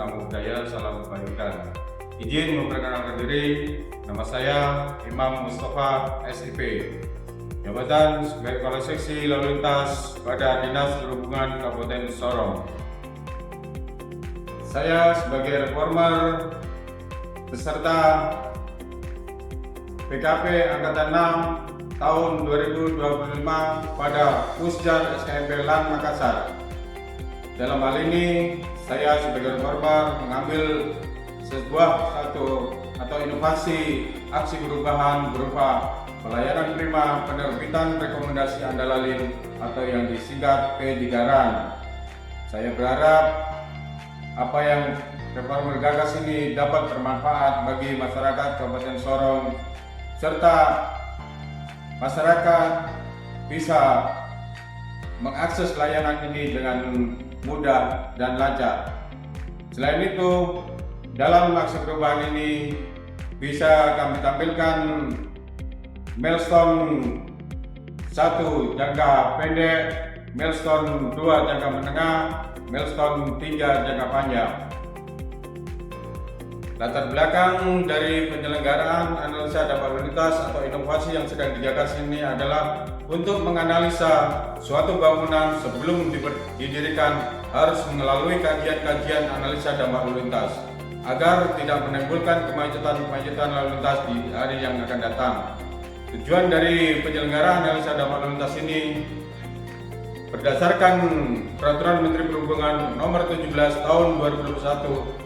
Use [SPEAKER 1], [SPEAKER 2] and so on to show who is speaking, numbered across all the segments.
[SPEAKER 1] Namo Buddhaya, salam kebajikan. Izin memperkenalkan diri, nama saya Imam Mustafa SIP, jabatan sebagai Kepala Seksi Lalu Lintas pada Dinas Perhubungan Kabupaten Sorong. Saya sebagai reformer beserta PKP Angkatan 6 tahun 2025 pada Pusjar SKMP LAN Makassar. Dalam hal ini, saya sebagai reformer mengambil satu inovasi aksi perubahan berupa pelayanan prima penerbitan rekomendasi Andalalin atau yang disingkat P3RAN. Saya berharap apa yang reformer gagas ini dapat bermanfaat bagi masyarakat Kabupaten Sorong serta masyarakat bisa mengakses layanan ini dengan mudah dan lancar. Selain itu, dalam aksi perubahan ini bisa kami tampilkan milestone 1 jangka pendek, milestone 2 jangka menengah, milestone 3 jangka panjang. Latar belakang dari penyelenggaraan analisa dampak lalu lintas atau inovasi yang sedang digagas ini adalah untuk menganalisa suatu bangunan sebelum didirikan harus melalui kajian-kajian analisa dampak lalu lintas agar tidak menimbulkan kemacetan lalu lintas di hari yang akan datang. Tujuan dari penyelenggaraan analisa dampak lalu lintas ini berdasarkan Peraturan Menteri Perhubungan Nomor 17 Tahun 2021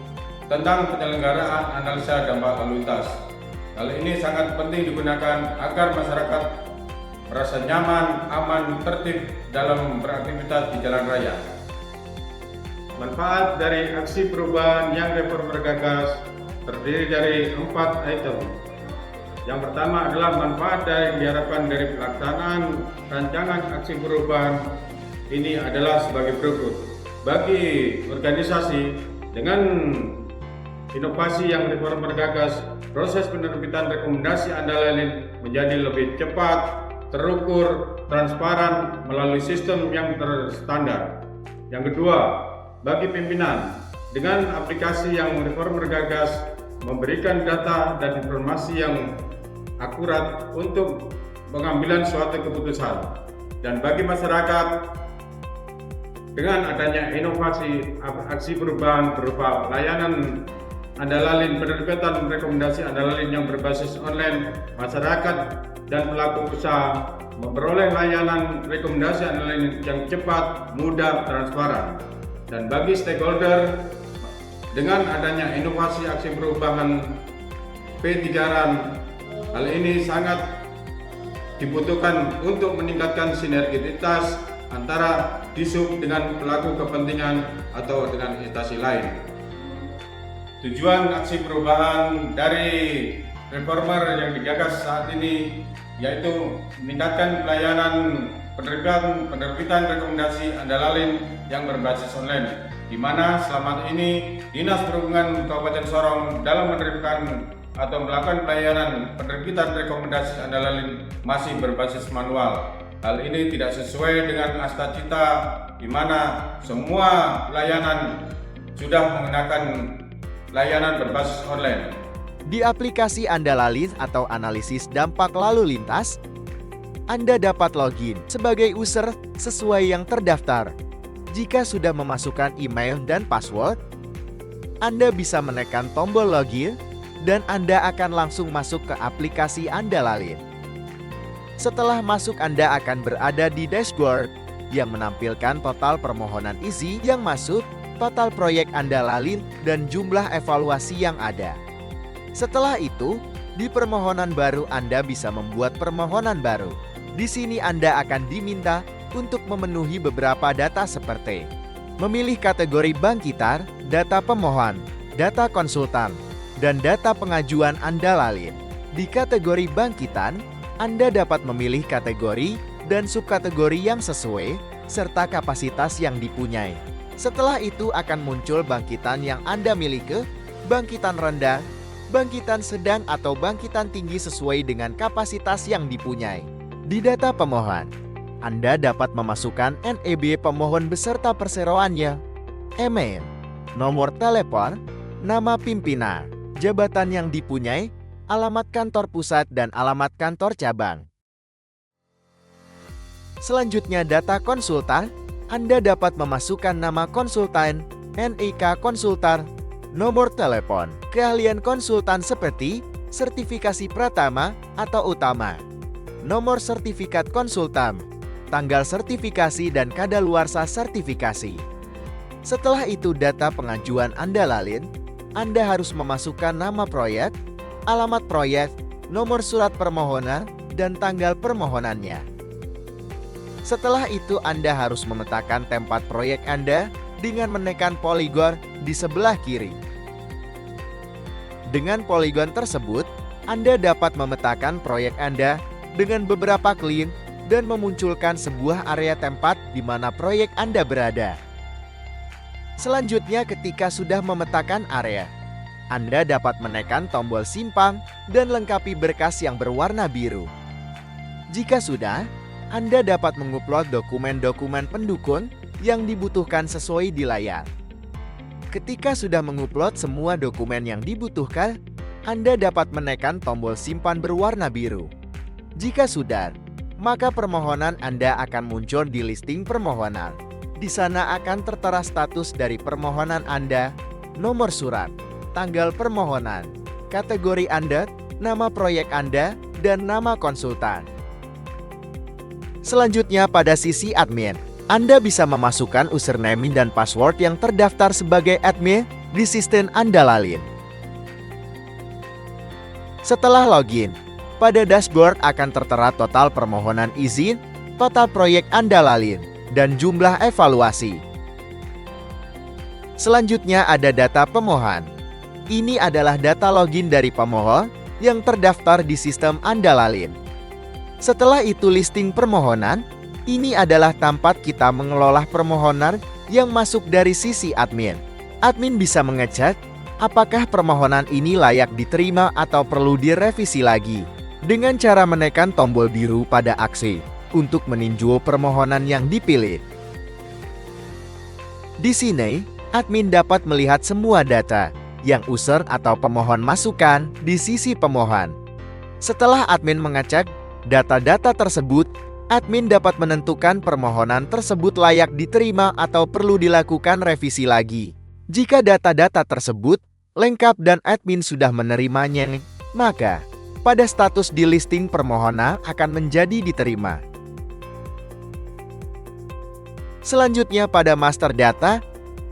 [SPEAKER 1] tentang penyelenggaraan analisa dampak lalu lintas. Hal ini sangat penting digunakan agar masyarakat merasa nyaman, aman, tertib dalam beraktivitas di jalan raya. Manfaat dari aksi perubahan yang reformer gagas terdiri dari 4 item. Yang pertama adalah manfaat yang diharapkan dari pelaksanaan rancangan aksi perubahan ini adalah sebagai berikut. Bagi organisasi dengan inovasi yang reformer gagas, proses penerbitan rekomendasi Andalalin menjadi lebih cepat, terukur, transparan melalui sistem yang terstandar. Yang kedua, bagi pimpinan, dengan aplikasi yang reformer gagas memberikan data dan informasi yang akurat untuk pengambilan suatu keputusan. Dan bagi masyarakat, dengan adanya inovasi aksi perubahan berupa layanan Andalalin, penerbitan rekomendasi Andalalin yang berbasis online, masyarakat dan pelaku usaha memperoleh layanan rekomendasi Andalalin yang cepat, mudah, transparan. Dan bagi stakeholder, dengan adanya inovasi aksi perubahan P3RAN, hal ini sangat dibutuhkan untuk meningkatkan sinergitas antara disub dengan pelaku kepentingan atau dengan instansi lain. Tujuan aksi perubahan dari reformer yang digagas saat ini yaitu meningkatkan pelayanan penerbitan rekomendasi Andalalin yang berbasis online, di mana selama ini Dinas Perhubungan Kabupaten Sorong dalam menerbitan atau melakukan pelayanan penerbitan rekomendasi Andalalin masih berbasis manual. Hal ini tidak sesuai dengan asta cita, di mana semua pelayanan sudah menggunakan layanan berbasis online.
[SPEAKER 2] Di aplikasi Andalalin atau analisis dampak lalu lintas, Anda dapat login sebagai user sesuai yang terdaftar. Jika sudah memasukkan email dan password, Anda bisa menekan tombol login dan Anda akan langsung masuk ke aplikasi Andalalin. Setelah masuk, Anda akan berada di dashboard yang menampilkan total permohonan isi yang masuk, total proyek Andalalin, dan jumlah evaluasi yang ada. Setelah itu, di permohonan baru Anda bisa membuat permohonan baru. Di sini Anda akan diminta untuk memenuhi beberapa data seperti memilih kategori bangkitar, data pemohon, data konsultan, dan data pengajuan Andalalin. Di kategori bangkitan, Anda dapat memilih kategori dan subkategori yang sesuai, serta kapasitas yang dipunyai. Setelah itu akan muncul bangkitan yang Anda miliki, bangkitan rendah, bangkitan sedang atau bangkitan tinggi sesuai dengan kapasitas yang dipunyai. Di data pemohon, Anda dapat memasukkan NEB pemohon beserta perseroannya, email, nomor telepon, nama pimpinan, jabatan yang dipunyai, alamat kantor pusat dan alamat kantor cabang. Selanjutnya data konsultan, Anda dapat memasukkan nama konsultan, NIK konsultan, nomor telepon, keahlian konsultan seperti sertifikasi pratama atau utama, nomor sertifikat konsultan, tanggal sertifikasi dan kadaluarsa sertifikasi. Setelah itu data pengajuan Anda lalin, Anda harus memasukkan nama proyek, alamat proyek, nomor surat permohonan, dan tanggal permohonannya. Setelah itu Anda harus memetakan tempat proyek Anda dengan menekan poligon di sebelah kiri. Dengan poligon tersebut, Anda dapat memetakan proyek Anda dengan beberapa klik dan memunculkan sebuah area tempat di mana proyek Anda berada. Selanjutnya ketika sudah memetakan area, Anda dapat menekan tombol simpan dan lengkapi berkas yang berwarna biru. Jika sudah, Anda dapat mengupload dokumen-dokumen pendukung yang dibutuhkan sesuai di layar. Ketika sudah mengupload semua dokumen yang dibutuhkan, Anda dapat menekan tombol simpan berwarna biru. Jika sudah, maka permohonan Anda akan muncul di listing permohonan. Di sana akan tertera status dari permohonan Anda, nomor surat, tanggal permohonan, kategori Anda, nama proyek Anda, dan nama konsultan. Selanjutnya pada sisi admin, Anda bisa memasukkan username dan password yang terdaftar sebagai admin di sistem Anda lalin. Setelah login, pada dashboard akan tertera total permohonan izin, total proyek Anda lalin, dan jumlah evaluasi. Selanjutnya ada data pemohon. Ini adalah data login dari pemohon yang terdaftar di sistem Anda lalin. Setelah itu listing permohonan, ini adalah tempat kita mengelola permohonan yang masuk dari sisi admin. Admin bisa mengecek apakah permohonan ini layak diterima atau perlu direvisi lagi dengan cara menekan tombol biru pada aksi untuk meninjau permohonan yang dipilih. Di sini, admin dapat melihat semua data yang user atau pemohon masukkan di sisi pemohon. Setelah admin mengecek data-data tersebut, admin dapat menentukan permohonan tersebut layak diterima atau perlu dilakukan revisi lagi. Jika data-data tersebut lengkap dan admin sudah menerimanya, maka pada status di listing permohonan akan menjadi diterima. Selanjutnya pada master data,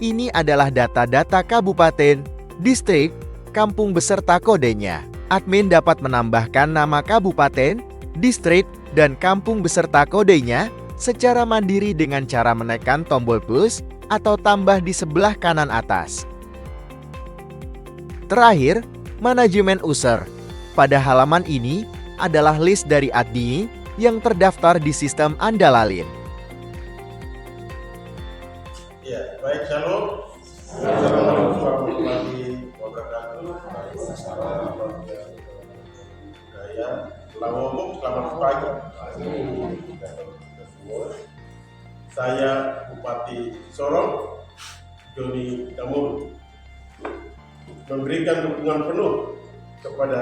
[SPEAKER 2] ini adalah data-data kabupaten, distrik, kampung beserta kodenya. Admin dapat menambahkan nama kabupaten, distrik, dan kampung beserta kodenya secara mandiri dengan cara menekan tombol plus atau tambah di sebelah kanan atas. Terakhir, manajemen user. Pada halaman ini adalah list dari admin yang terdaftar di sistem Anda lalin.
[SPEAKER 3] Ya, baik, shalom. Assalamualaikum warahmatullahi wabarakatuh. Selamat pagi. Saya Bupati Sorong, Joni Damuru, memberikan dukungan penuh kepada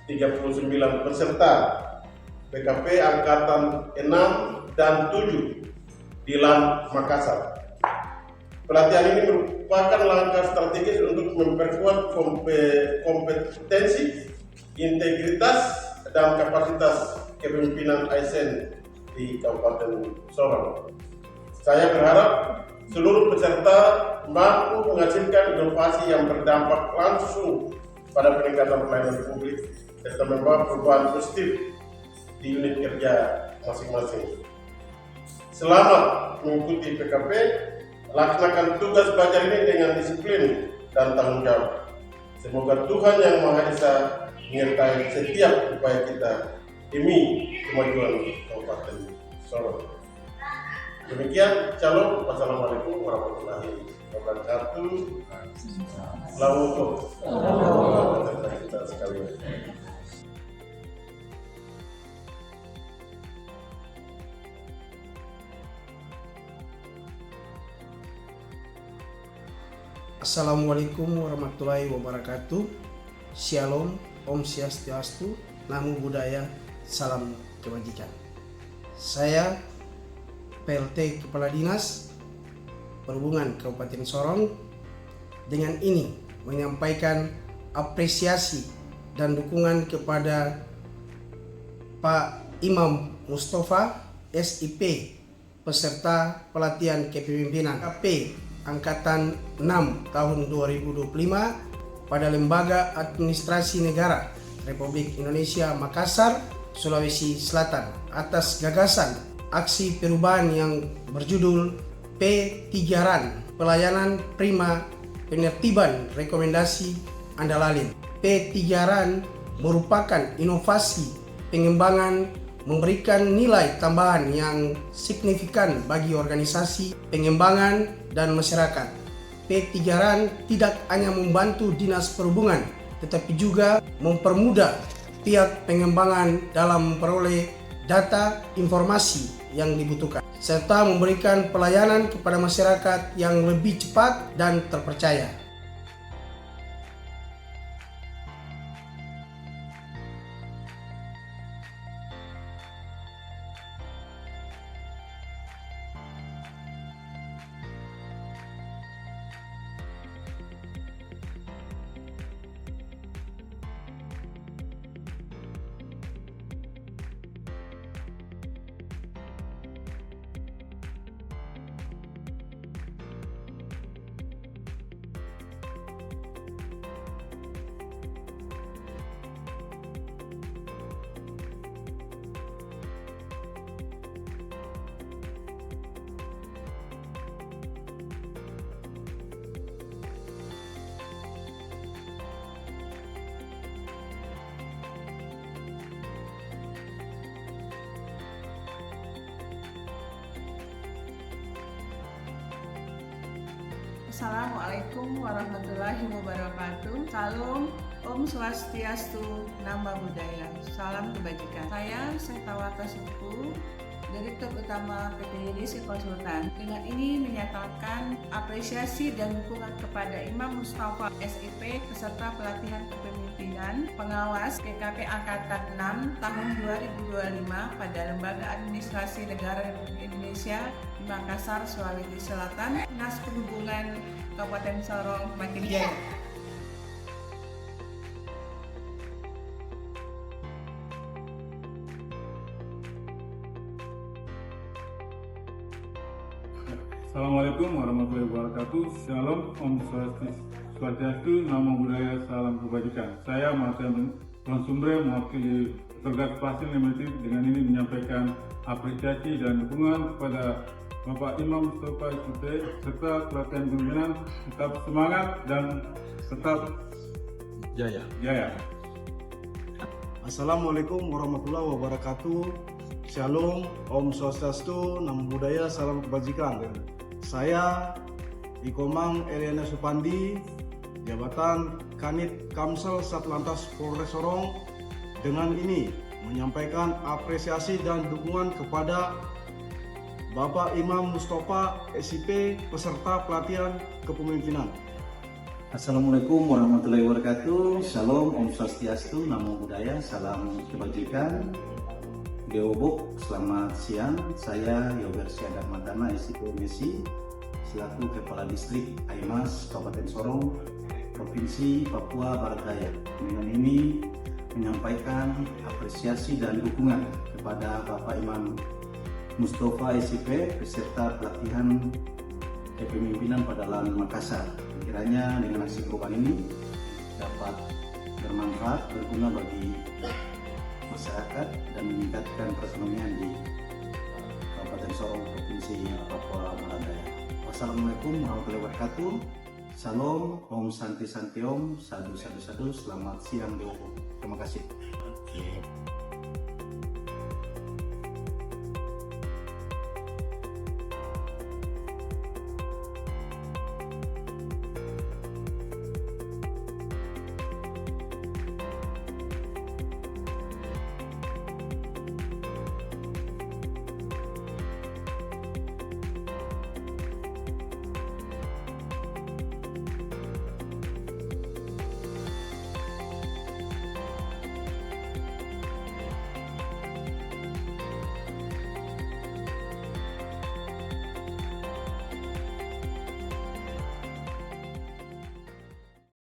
[SPEAKER 3] 39 peserta PKP Angkatan 6 dan 7 di LAN Makassar. Pelatihan ini merupakan langkah strategis untuk memperkuat kompetensi, integritas, dan kapasitas kepemimpinan ASN di Kabupaten Sorong. Saya berharap seluruh peserta mampu menghasilkan inovasi yang berdampak langsung pada peningkatan pelayanan publik serta membawa perubahan positif di unit kerja masing-masing. Selamat mengikuti PKP, laksanakan tugas belajar ini dengan disiplin dan tanggung jawab. Semoga Tuhan Yang Maha Esa menyertai setiap upaya kita demi kemajuan Kabupaten Sorong. Demikian, shalom, wassalamualaikum warahmatullahi wabarakatuh. Selamat kita sekalian.
[SPEAKER 4] Assalamualaikum warahmatullahi wabarakatuh. Shalom, Om Swastiastu, Namo Buddhaya, salam kebajikan. Saya PLT Kepala Dinas Perhubungan Kabupaten Sorong dengan ini menyampaikan apresiasi dan dukungan kepada Pak Imam Mustafa SIP peserta pelatihan kepemimpinan KP Angkatan 6 tahun 2025 pada Lembaga Administrasi Negara Republik Indonesia Makassar, Sulawesi Selatan atas gagasan aksi perubahan yang berjudul P3RAN Pelayanan Prima Penertiban Rekomendasi Andalalin. P3RAN merupakan inovasi pengembangan memberikan nilai tambahan yang signifikan bagi organisasi, pengembangan, dan masyarakat. P3RAN tidak hanya membantu Dinas Perhubungan, tetapi juga mempermudah pihak pengembangan dalam memperoleh data informasi yang dibutuhkan, serta memberikan pelayanan kepada masyarakat yang lebih cepat dan terpercaya.
[SPEAKER 5] Assalamualaikum warahmatullahi wabarakatuh. Salam, Om Swastiastu, Namo Buddhaya, salam kebajikan. Saya Setawata Suku, Direktur Utama PT YDC Konsultan. Dengan ini menyatakan apresiasi dan dukungan kepada Imam Mustafa SIP peserta pelatihan kepemimpinan pengawas PKP Angkatan 6 tahun 2025 pada Lembaga Administrasi Negara Republik Indonesia di Makassar, Sulawesi Selatan, Dinas Perhubungan Kabupaten Sorong, Makin Jaya.
[SPEAKER 6] Assalamualaikum warahmatullahi wabarakatuh. Shalom, Om Swastiastu, Namo Buddhaya, salam kebajikan. Saya Martin Sumbre mewakili Petugas Pasil Limited dengan ini menyampaikan apresiasi dan dukungan kepada Bapak Imam Mustafa SIP serta pelatihan pimpinan. Tetap semangat dan tetap jaya.
[SPEAKER 7] Assalamualaikum warahmatullahi wabarakatuh. Shalom, Om Swastiastu, Namo Buddhaya, salam kebajikan. Saya Ikomang Eliana Supandi, Jabatan Kanit Kamsel Satlantas Polres Sorong, dengan ini menyampaikan apresiasi dan dukungan kepada Bapak Imam Mustafa SIP peserta pelatihan kepemimpinan.
[SPEAKER 8] Assalamualaikum warahmatullahi wabarakatuh. Shalom, Om Swastiastu, Namo Buddhaya, salam kebajikan. Deobok, selamat siang. Saya Yoger Syadar Madana SIP Messi selaku Kepala Distrik Aimas Kabupaten Sorong, Provinsi Papua Barat Daya. Dengan ini menyampaikan apresiasi dan dukungan kepada Bapak Imam Mustafa SIP peserta pelatihan kepemimpinan pada LAN Makassar. Kiranya dengan aksi perubahan ini dapat bermanfaat, berguna bagi masyarakat dan meningkatkan perekonomian di Kabupaten Sorong, Provinsi Papua Barat Daya. Wassalamualaikum warahmatullahi wabarakatuh. Salam, Om Santi Santi Om, Sadu Sadu Sadu. Selamat siang, Dewa. Terima kasih.